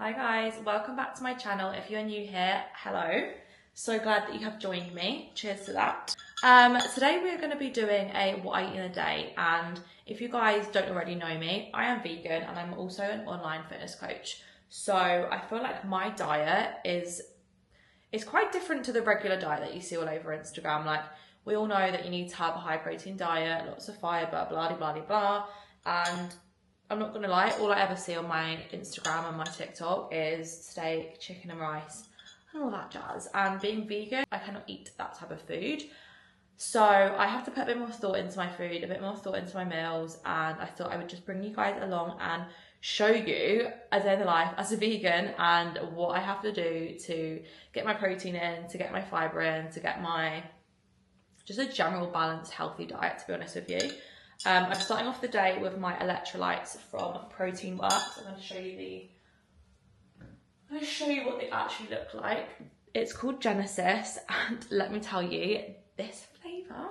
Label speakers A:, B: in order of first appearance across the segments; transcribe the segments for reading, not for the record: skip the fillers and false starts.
A: Hi guys, welcome back to my channel. If you're new here, hello. So glad that you have joined me. Cheers to that. Today we're going to be doing a what I eat in a day, and if you guys don't already know me, I am vegan and I'm also an online fitness coach. So I feel like my diet is quite different to the regular diet that you see all over Instagram. Like, we all know that you need to have a high protein diet, lots of fibre, blah blah blah blah, and I'm not gonna lie, all I ever see on my Instagram and my TikTok is steak, chicken and rice and all that jazz. And being vegan, I cannot eat that type of food. So I have to put a bit more thought into my food, a bit more thought into my meals, and I thought I would just bring you guys along and show you a day in the life as a vegan and what I have to do to get my protein in, to get my fibre in, to get my just a general balanced healthy diet, to be honest with you. I'm starting off the day with my electrolytes from Proteinworks. I'm going to show you what they actually look like. It's called Genesis, and let me tell you, this flavour,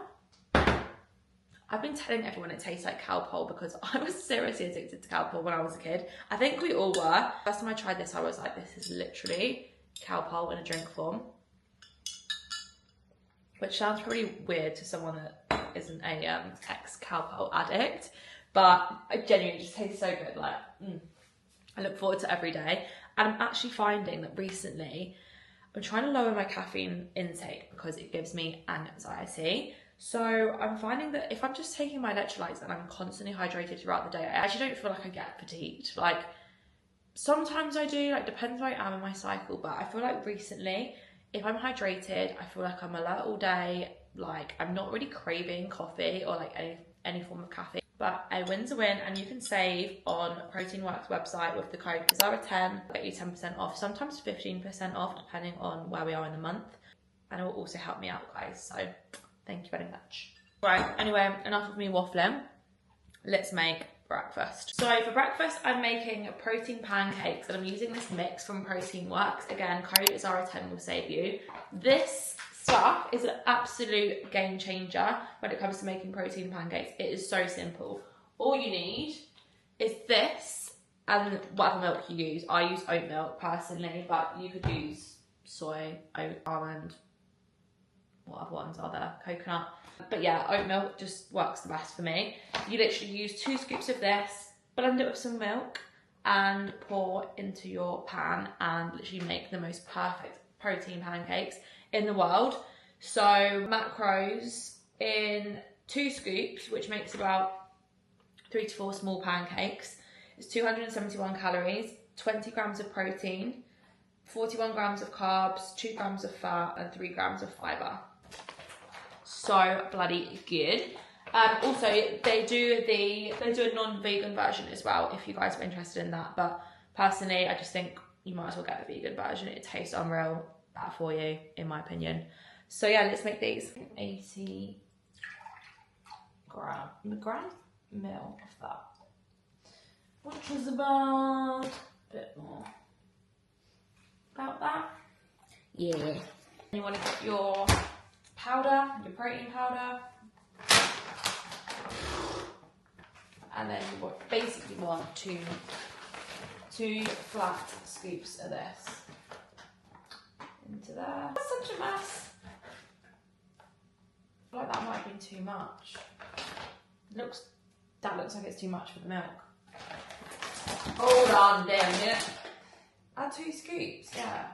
A: I've been telling everyone it tastes like cow pole because I was seriously addicted to cow pole when I was a kid. I think we all were. First time I tried this, I was like, this is literally cow pole in a drink form. Which sounds pretty weird to someone that isn't a ex-cow pole addict, but it genuinely just tastes so good. Like, I look forward to every day. And I'm actually finding that recently, I'm trying to lower my caffeine intake because it gives me anxiety. So I'm finding that if I'm just taking my electrolytes and I'm constantly hydrated throughout the day, I actually don't feel like I get fatigued. Like, sometimes I do, like, depends where I am in my cycle, but I feel like recently, if I'm hydrated, I feel like I'm alert all day. Like, I'm not really craving coffee or like any form of caffeine. But a win's a win, and you can save on Proteinworks website with the code ezara10, get you 10% off, sometimes 15% off, depending on where we are in the month. And it will also help me out, guys. So thank you very much. Right, anyway, enough of me waffling. Let's make breakfast. So for breakfast, I'm making protein pancakes, and I'm using this mix from Proteinworks. Again, code ezara10 will save you. This stuff is an absolute game changer when it comes to making protein pancakes. It is so simple. All you need is this and whatever milk you use. I use oat milk personally, but you could use soy, oat, almond, what other ones are there? Coconut. But yeah, oat milk just works the best for me. You literally use 2 scoops of this, blend it with some milk, and pour into your pan, and literally make the most perfect protein pancakes in the world. So macros in 2 scoops, which makes about 3 to 4 small pancakes, is 271 calories, 20 grams of protein, 41 grams of carbs, 2 grams of fat, and 3 grams of fibre. So bloody good. Also, they do a non-vegan version as well if you guys are interested in that. But personally, I just think you might as well get the vegan version. It tastes unreal for you, in my opinion. So yeah, let's make these. 80 gram mil of that, which is about a bit more. About that. Yeah. You want to get your powder, your protein powder, and then you basically want two flat scoops of this into there. That's such a mess. I feel like that might have been too much. That looks like it's too much for the milk. Hold on, damn it. Add 2 scoops, yeah.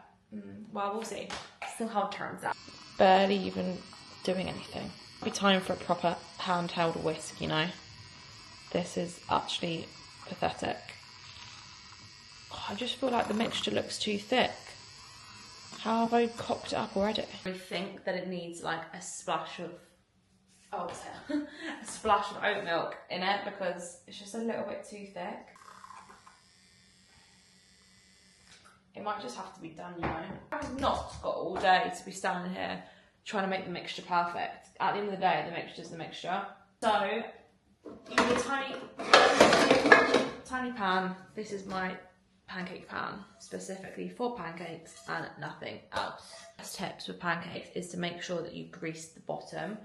A: Well, we'll see. Still how it turns out. Barely even doing anything. It'll be time for a proper handheld whisk, you know. This is actually pathetic. Oh, I just feel like the mixture looks too thick. How have I cocked it up already? I think that it needs like a splash of, a splash of oat milk in it because it's just a little bit too thick. It might just have to be done, you know. I've not got all day to be standing here trying to make the mixture perfect. At the end of the day, the mixture's the mixture. So, you need a tiny pan. This is my pancake pan, specifically for pancakes and nothing else. Best tips with pancakes is to make sure that you grease the bottom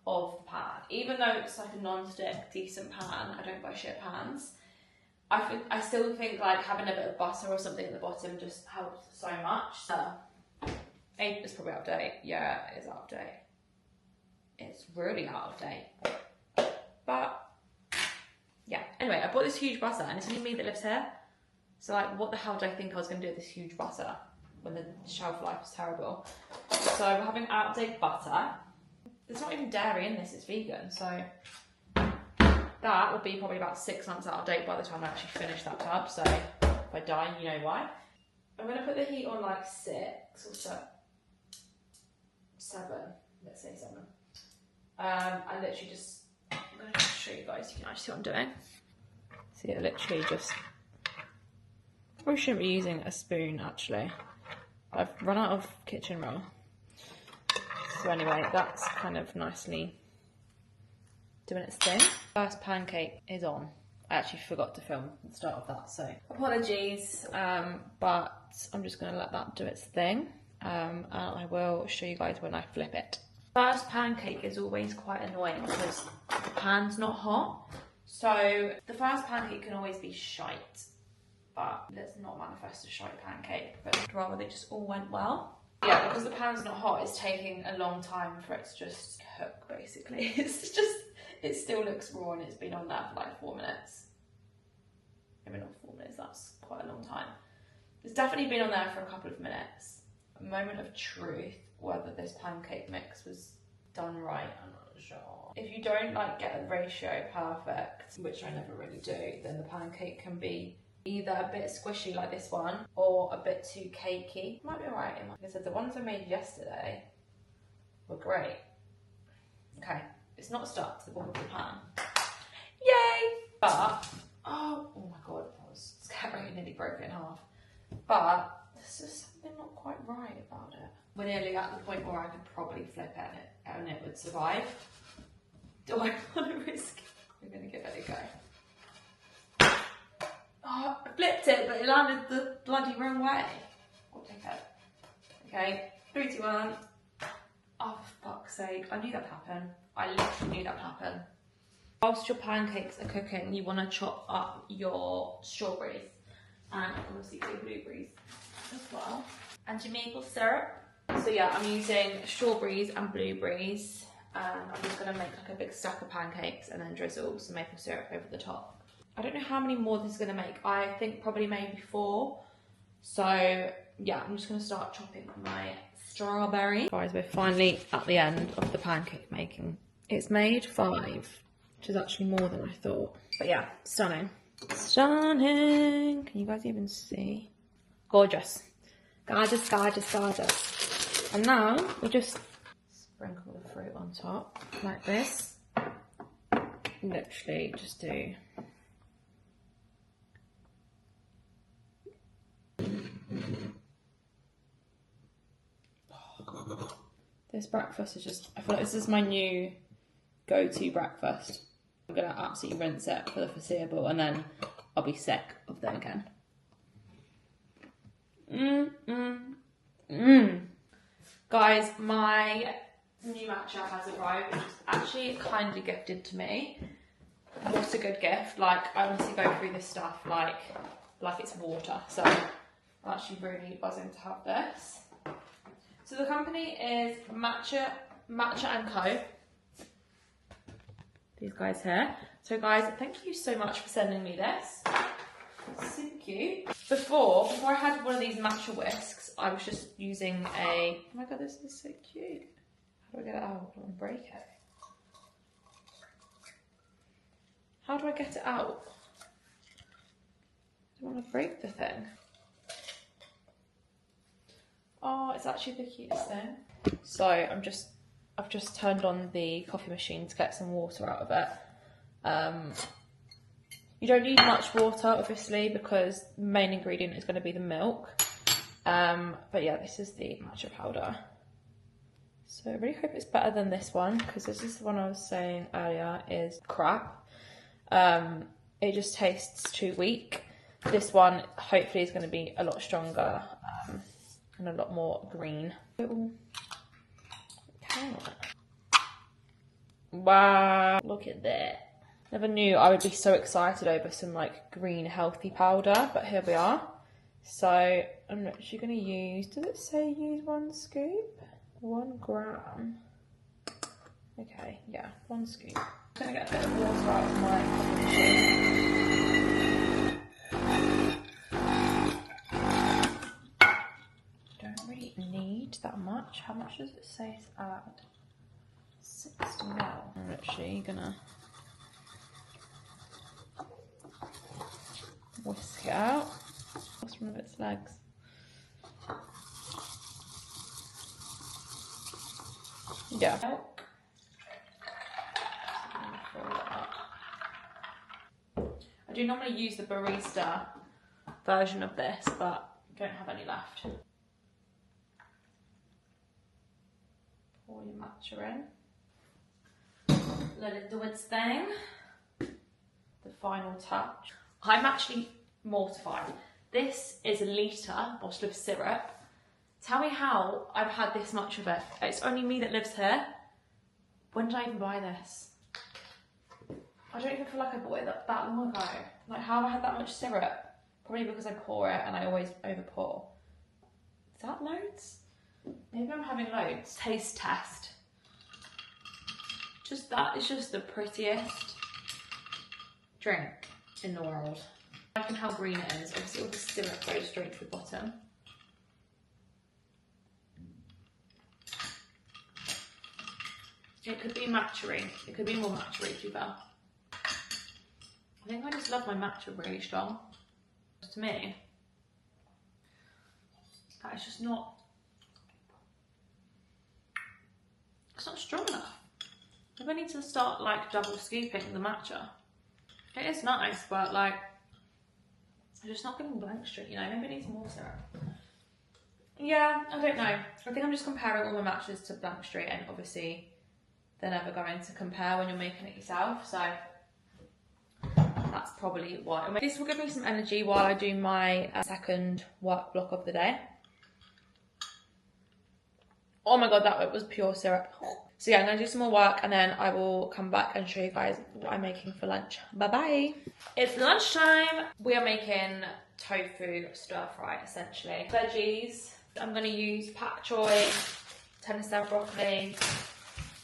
A: of the pan. Even though it's like a non-stick decent pan, I don't buy shit pans, I still think like having a bit of butter or something at the bottom just helps so much. It's probably out of date. Yeah, it is out of date. It's really out of date. But yeah, anyway, I bought this huge butter and it's only me that lives here. So like, what the hell did I think I was going to do with this huge butter when the shelf life is terrible? So we're having out of date butter. There's not even dairy in this, it's vegan. So that will be probably about 6 months out of date by the time I actually finish that tub. So if I die, you know why. I'm going to put the heat on like 6 or 7. Let's say 7. And literally just, I'm going to show you guys, you can actually see what I'm doing. See, it literally just, probably shouldn't be using a spoon actually. I've run out of kitchen roll. So anyway, that's kind of nicely doing its thing. First pancake is on. I actually forgot to film the start of that, so apologies, but I'm just going to let that do its thing, and I will show you guys when I flip it. First pancake is always quite annoying because the pan's not hot, so the first pancake can always be shite, but let's not manifest a shite pancake, but I'd rather they just all went well. Yeah, because the pan's not hot, it's taking a long time for it to just cook, basically. It's just, it still looks raw and it's been on there for like 4 minutes. Maybe not 4 minutes, that's quite a long time. It's definitely been on there for a couple of minutes. A moment of truth, whether this pancake mix was done right, I'm not sure. If you don't like get the ratio perfect, which I never really do, then the pancake can be either a bit squishy like this one or a bit too cakey. Might be alright. Like I said, the ones I made yesterday were great. Okay, it's not stuck to the bottom of the pan. Yay! But, oh my god, that was scary, I nearly broke it in half. But there's just something not quite right about it. We're nearly at the point where I could probably flip it and it would survive. Do I want to risk it? We're going to give it a go. Oh, I flipped it, but it landed the bloody wrong way. I'll take it. Okay, 3, 2, 1. Oh, for fuck's sake. I knew that would happen. I literally knew that would happen. Whilst your pancakes are cooking, you want to chop up your strawberries and obviously your blueberries as well. And your maple syrup. So yeah, I'm using strawberries and blueberries. And I'm just going to make like a big stack of pancakes and then drizzle some maple syrup over the top. I don't know how many more this is going to make. I think probably maybe 4. So yeah, I'm just going to start chopping my strawberry. Guys, we're finally at the end of the pancake making. It's made 5, which is actually more than I thought. But yeah, stunning. Stunning. Can you guys even see? Gorgeous. Gorgeous, gorgeous, gorgeous. And now we just sprinkle the fruit on top like this. Literally just do. This breakfast is just, I feel like this is my new go-to breakfast. I'm gonna absolutely rinse it for the foreseeable and then I'll be sick of them again. Guys, my new matcha has arrived, which is actually kindly gifted to me. What a good gift. Like, I honestly go through this stuff like it's water. So I'm actually really buzzing to have this. So the company is Matcha and Co. These guys here. So guys, thank you so much for sending me this. It's super cute. Before I had one of these matcha whisks, I was just using a, oh my god, this is so cute. How do I get it out? I don't want to break it. How do I get it out? I don't want to break the thing. Oh, it's actually the cutest thing. So I've just turned on the coffee machine to get some water out of it. You don't need much water, obviously, because the main ingredient is going to be the milk. But yeah, this is the matcha powder. So I really hope it's better than this one, because this is the one I was saying earlier is crap. It just tastes too weak. This one hopefully is going to be a lot stronger and a lot more green. Okay. Wow, look at that. Never knew I would be so excited over some like green healthy powder, but here we are. So I'm actually going to use, does it say use 1 scoop? 1 gram. Okay, yeah, 1 scoop. I'm going to get a bit of water out of my coffee machine. Don't really need that much. How much does it say to add? 60 ml. I'm literally going to whisk it out. Lost one of its legs. Yeah. Milk. I do normally use the barista version of this, but I don't have any left. Pour your matcha in. Let it do its thing. The final touch. I'm actually mortified. This is a litre bottle of syrup. Tell me how I've had this much of it. It's only me that lives here. When did I even buy this? I don't even feel like I bought it that long ago. Like, how have I had that much syrup? Probably because I pour it and I always over pour. Is that loads? Maybe I'm having loads. Taste test. Just that is just the prettiest drink in the world. I like how green it is. Obviously all the syrup goes straight to the bottom. It could be matcha-y. It could be more matcha-y to be fair. I think I just love my matcha really strong. To me, that is just not, it's not strong enough. Maybe I need to start like double scooping the matcha. It is nice, but like, it's just not giving blank streak, you know, maybe it needs more syrup. Yeah, I don't know. I think I'm just comparing all my matchas to blank streak, and obviously they're never going to compare when you're making it yourself, so that's probably why. This will give me some energy while I do my second work block of the day. Oh my god, that was pure syrup. So yeah, I'm going to do some more work and then I will come back and show you guys what I'm making for lunch. Bye bye. It's lunchtime. We are making tofu stir fry essentially. Veggies. I'm going to use pak choy, tennis broccoli,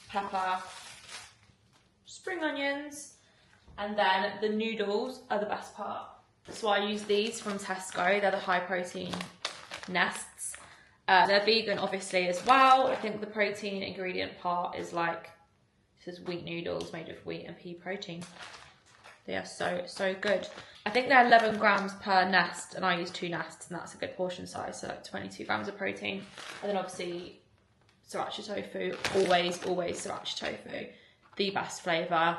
A: pepper, spring onions, and then the noodles are the best part. So I use these from Tesco. They're the high protein nests. They're vegan obviously as well. I think the protein ingredient part is like, this is wheat noodles made with wheat and pea protein. They are so good. I think they're 11 grams per nest and I use 2 nests and that's a good portion size, so like 22 grams of protein. And then obviously sriracha tofu, always sriracha tofu, the best flavour.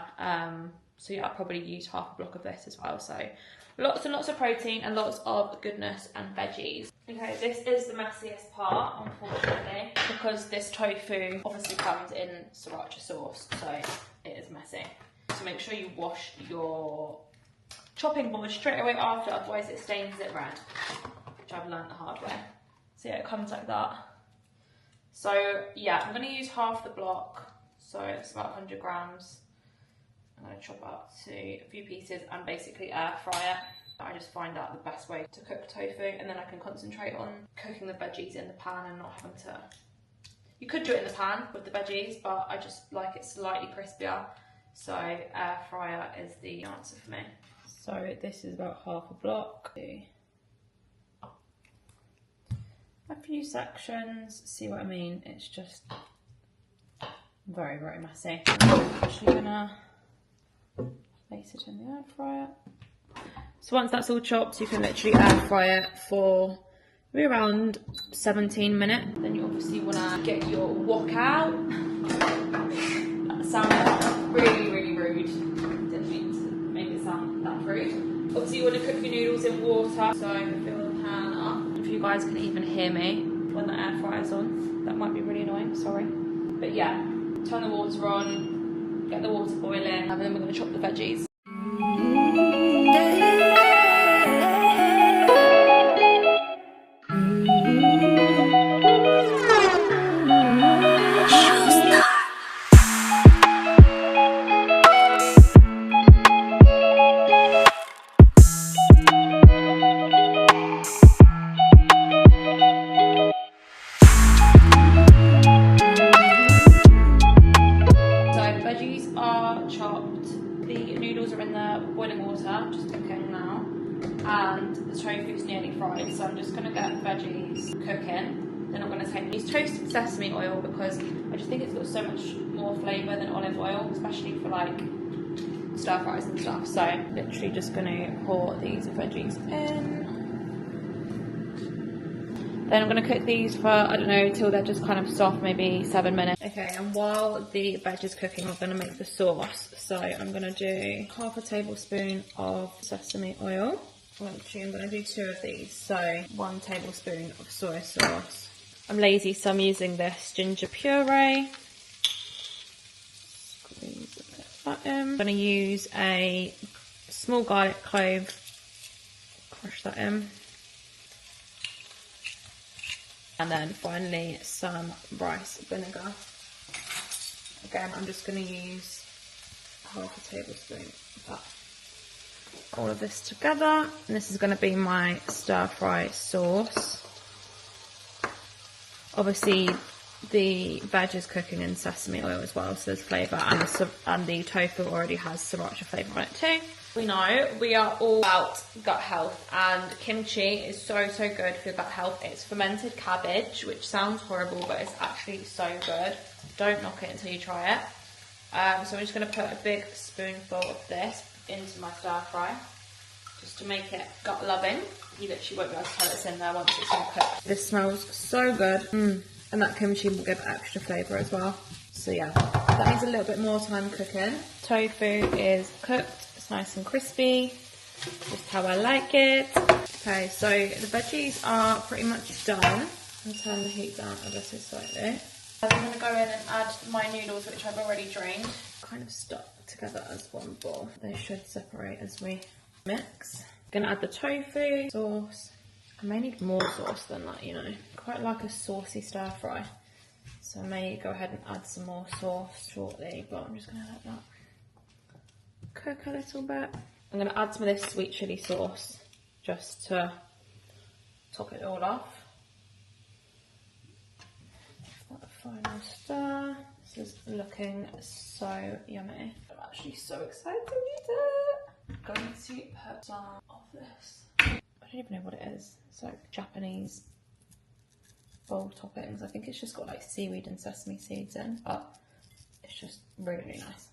A: So yeah, I'll probably use half a block of this as well. So lots and lots of protein and lots of goodness and veggies. Okay, this is the messiest part, unfortunately, because this tofu obviously comes in sriracha sauce, so it is messy. So make sure you wash your chopping board straight away after, otherwise it stains it red, which I've learned the hard way. So yeah, it comes like that. So yeah, I'm going to use half the block, so it's about 100 grams. I'm going to chop up to a few pieces and basically air fry it. I just find that the best way to cook tofu, and then I can concentrate on cooking the veggies in the pan and not having to... You could do it in the pan with the veggies, but I just like it slightly crispier. So air fryer is the answer for me. So this is about half a block. A few sections, see what I mean? It's just very messy. I'm actually gonna place it in the air fryer. So once that's all chopped, you can literally air fry it for maybe around 17 minutes. Then you obviously want to get your wok out. That sounded really rude. Didn't mean to make it sound that rude. Obviously you want to cook your noodles in water, so fill the pan up. If you guys can even hear me when the air fryer's on, that might be really annoying, sorry. But yeah, turn the water on, get the water boiling, and then we're going to chop the veggies. just gonna get veggies cooking. Then I'm gonna use toasted sesame oil because I just think it's got so much more flavour than olive oil, especially for like stir fries and stuff. So literally just gonna pour these veggies in. Then I'm gonna cook these for, I don't know, till they're just kind of soft, maybe 7 minutes. Okay, and while the veg is cooking, I'm gonna make the sauce. So I'm gonna do half a tablespoon of sesame oil. Actually, I'm gonna do 2 of these. So 1 tablespoon of soy sauce. I'm lazy, so I'm using this ginger puree. Squeeze a bit of that in. I'm gonna use a small garlic clove. Crush that in. And then finally some rice vinegar. Again, I'm just going to use half a tablespoon of that. All of this together. And this is going to be my stir fry sauce. Obviously, the veg is cooking in sesame oil as well, so there's flavour. And the tofu already has sriracha flavour on it too. We know we are all about gut health, and kimchi is so good for your gut health. It's fermented cabbage, which sounds horrible, but it's actually so good. Don't knock it until you try it. So I'm just going to put a big spoonful of this into my stir fry, just to make it gut loving. You literally won't be able to tell it's in there once it's all cooked. This smells so good, and that kimchi will give extra flavour as well. So yeah, that needs a little bit more time cooking. Tofu is cooked. It's nice and crispy, just how I like it. Okay, so the veggies are pretty much done. I'll turn the heat down ever so slightly. I'm going to go in and add my noodles, which I've already drained. Kind of stuck together as one ball. They should separate as we mix. I'm going to add the tofu, sauce. I may need more sauce than that, you know. Quite like a saucy stir fry. So I may go ahead and add some more sauce shortly, but I'm just going to let that cook a little bit. I'm going to add some of this sweet chilli sauce just to top it all off. Give that a final stir. This is looking so yummy. I'm actually so excited to eat it. I'm going to put some of this. I don't even know what it is. It's like Japanese bowl toppings. I think it's just got like seaweed and sesame seeds in, but it's just really nice.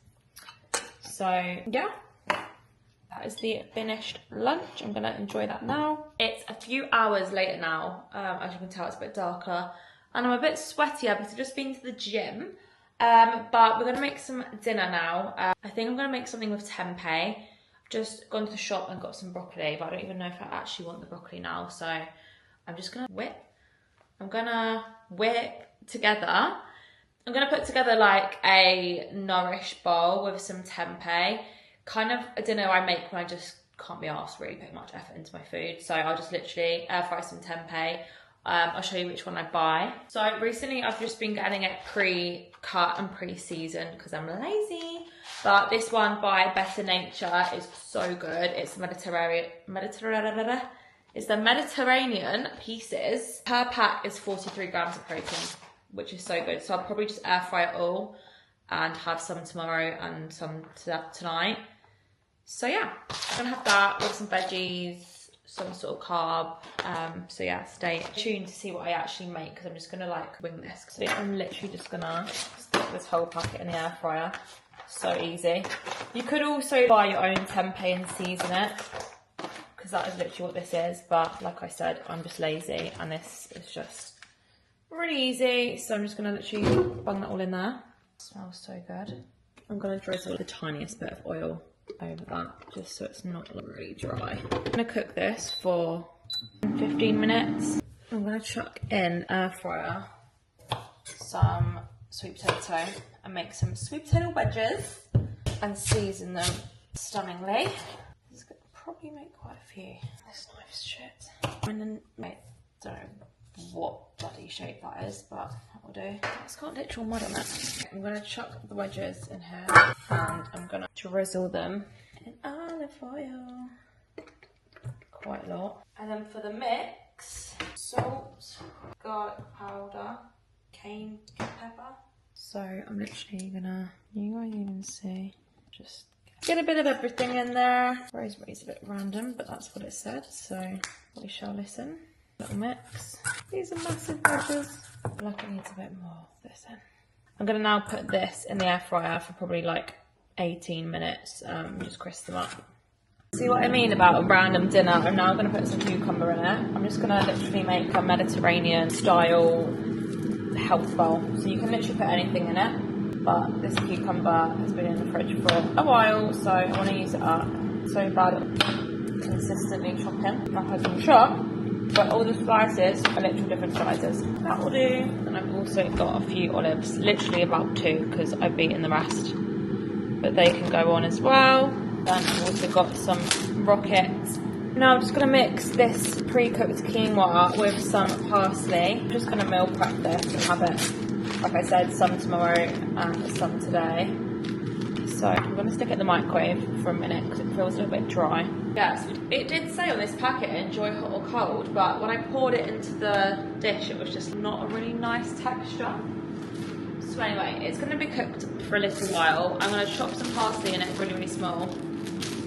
A: So yeah, that is the finished lunch. I'm gonna enjoy that now. It's a few hours later now. As you can tell, it's a bit darker, and I'm a bit sweatier because I've just been to the gym. But we're gonna make some dinner now. I think I'm gonna make something with tempeh. I've just gone to the shop and got some broccoli, but I don't even know if I actually want the broccoli now. So I'm just gonna whip. I'm gonna whip together. I'm going to put together like a nourish bowl with some tempeh. Kind of a dinner I make when I just can't be arsed really putting much effort into my food. So I'll just literally air fry some tempeh. I'll show you which one I buy. So recently I've just been getting it pre-cut and pre-seasoned because I'm lazy. But this one by Better Nature is so good. It's It's the Mediterranean pieces. Per pack is 43 grams of protein, which is so good. So I'll probably just air fry it all and have some tomorrow and some tonight. So yeah, I'm gonna have that with some veggies, some sort of carb. So yeah, stay tuned to see what I actually make because I'm just gonna like wing this. So I'm literally just gonna stick this whole packet in the air fryer. So easy. You could also buy your own tempeh and season it, because that is literally what this is. But like I said, I'm just lazy and this is just really easy. So I'm just gonna literally bung that all in there. It smells so good. I'm gonna drizzle the tiniest bit of oil over that just so it's not really dry. I'm gonna cook this for 15 minutes. I'm gonna chuck in air fryer some sweet potato and make some sweet potato wedges and season them stunningly. This could probably make quite a few. This knife's shit. And then don't know what bloody shape that is, but that will do. It's got literal mud on it. I'm gonna chuck the wedges in here and I'm gonna drizzle them in olive oil. Quite a lot. And then for the mix, salt, garlic powder, cayenne pepper. So I'm literally gonna, you guys even see, just get a bit of everything in there. Rosemary's a bit random, but that's what it said, so we shall listen. Little mix. These are massive wedges. I feel like it needs a bit more of this in. I'm gonna now put this in the air fryer for probably like 18 minutes, just crisp them up. See what I mean about a random dinner? I'm now gonna put some cucumber in it. I'm just gonna literally make a Mediterranean style health bowl. So you can literally put anything in it, but this cucumber has been in the fridge for a while, so I wanna use it up. So bad at consistently chopping. My husband chop, but all the spices are literally different sizes. That will do. And I've also got a few olives, literally about 2 because I've beaten the rest. But they can go on as well. Then I've also got some rockets. Now I'm just going to mix this pre-cooked quinoa with some parsley. I'm just going to meal prep this and have it, like I said, some tomorrow and some today. So I'm going to stick it in the microwave for a minute because it feels a little bit dry. Yes, it did say on this packet, enjoy hot or cold, but when I poured it into the dish, it was just not a really nice texture. So anyway, it's going to be cooked for a little while. I'm going to chop some parsley in it really, really small,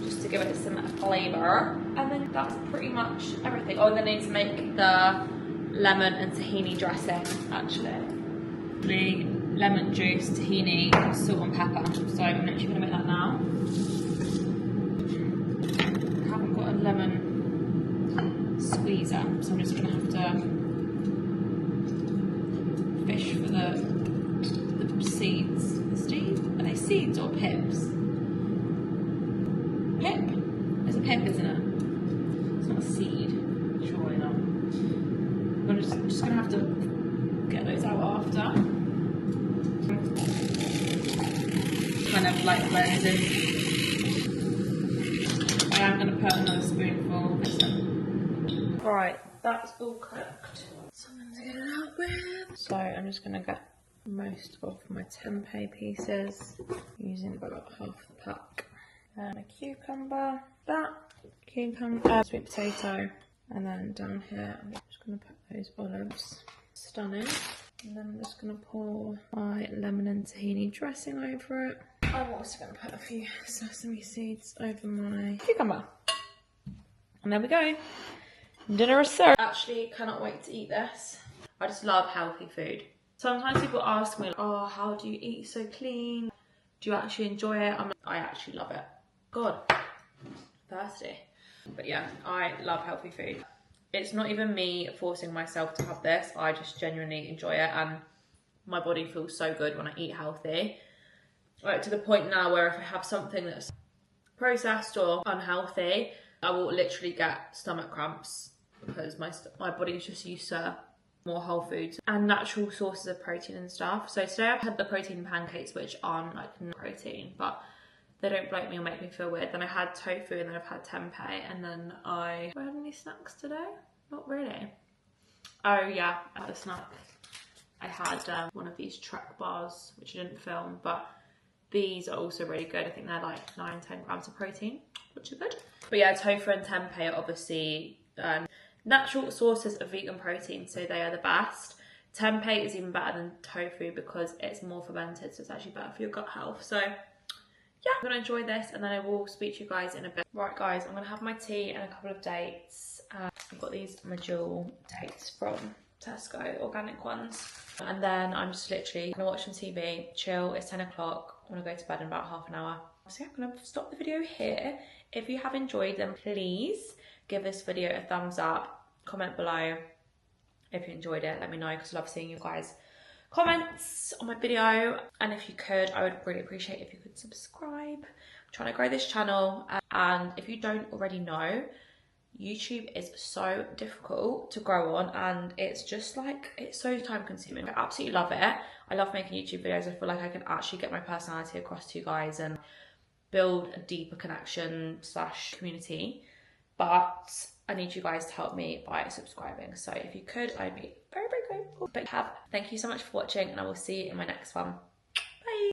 A: just to give it some flavour. And then that's pretty much everything. Oh, and then I need to make the lemon and tahini dressing, actually. Lemon juice, tahini, salt and pepper. So I'm literally going to make that now. I haven't got a lemon squeezer, so I'm just going to have to fish for the seeds. Are they seeds or pips? Pip? It's a pip, isn't it? It's not a seed. Surely not. I'm just going to have to get those out after. Kind of like blends in. I am going to put another spoonful of this in. Right, that's all cooked. Something to get it out with. So I'm just going to get most of my tempeh pieces, using about half the pack. A cucumber, sweet potato, and then down here I'm just going to put those olives. Stunning. And then I'm just going to pour my lemon and tahini dressing over it. I'm also going to put a few sesame seeds over my cucumber. And there we go. Dinner is served. Actually, cannot wait to eat this. I just love healthy food. Sometimes people ask me, oh, how do you eat so clean? Do you actually enjoy it? I actually love it. God, thirsty. But yeah, I love healthy food. It's not even me forcing myself to have this. I just genuinely enjoy it, and my body feels so good when I eat healthy. Like, to the point now where if I have something that's processed or unhealthy, I will literally get stomach cramps because my body is just used to more whole foods and natural sources of protein and stuff. So today I've had the protein pancakes, which aren't like no protein, but they don't bloat me or make me feel weird. Then I had tofu, and then I've had tempeh, and then have I had any snacks today? Not really. Oh yeah, I had a snack. I had one of these Trek bars, which I didn't film, but these are also really good. I think they're like 9-10 grams of protein, which are good. But yeah, tofu and tempeh are obviously natural sources of vegan protein, so they are the best. Tempeh is even better than tofu because it's more fermented, so it's actually better for your gut health. So yeah, I'm gonna enjoy this, and then I will speak to you guys in a bit. Right guys, I'm gonna have my tea and a couple of dates. I've got these Majul dates from Tesco, organic ones. And then I'm just literally gonna watch some TV, chill. It's 10 o'clock. I'm gonna go to bed in about half an hour. So yeah, I'm gonna stop the video here. If you have enjoyed, then please give this video a thumbs up. Comment below if you enjoyed it. Let me know, because I love seeing you guys comments on my video. And if you could, I would really appreciate if you could subscribe. I'm trying to grow this channel, and if you don't already know, YouTube is so difficult to grow on, and it's just like, it's so time consuming. I absolutely love it. I love making YouTube videos. I feel like I can actually get my personality across to you guys and build a deeper connection / community, but I need you guys to help me by subscribing. So if you could, I'd be very, very grateful. But thank you so much for watching, and I will see you in my next one.